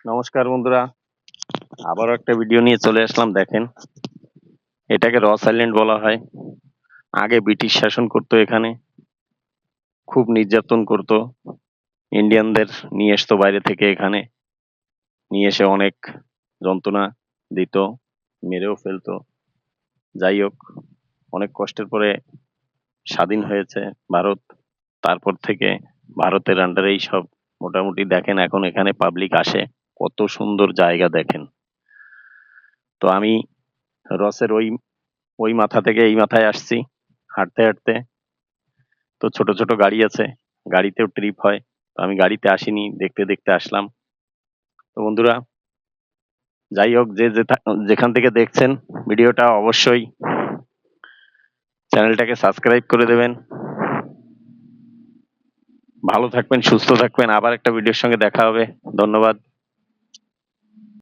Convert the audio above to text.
নমস্কার বন্ধুরা, আবারও একটা ভিডিও নিয়ে চলে আসলাম। দেখেন, এটাকে রস আইল্যান্ড বলা হয়। আগে ব্রিটিশ শাসন করতো এখানে, খুব নির্যাতন করতো। ইন্ডিয়ানদের নিয়ে আসতো বাইরে থেকে, এখানে নিয়ে এসে অনেক যন্ত্রণা দিত, মেরেও ফেলতো। যাই হোক, অনেক কষ্টের পরে স্বাধীন হয়েছে ভারত। তারপর থেকে ভারতের আন্ডারেই সব মোটামুটি। দেখেন এখন এখানে পাবলিক আসে, কত সুন্দর জায়গা দেখেন। তো আমি রসের ওই ওই মাথা থেকে এই মাথায় আসছি হাঁটতে হাঁটতে। তো ছোট ছোট গাড়ি আছে, গাড়িতেও ট্রিপ হয়। তো আমি গাড়িতে আসিনি, দেখতে দেখতে আসলাম। তো বন্ধুরা, যাই হোক, যেখান থেকে দেখছেন ভিডিওটা, অবশ্যই চ্যানেলটাকে সাবস্ক্রাইব করে দেবেন। ভালো থাকবেন, সুস্থ থাকবেন। আবার একটা ভিডিওর সঙ্গে দেখা হবে। ধন্যবাদ।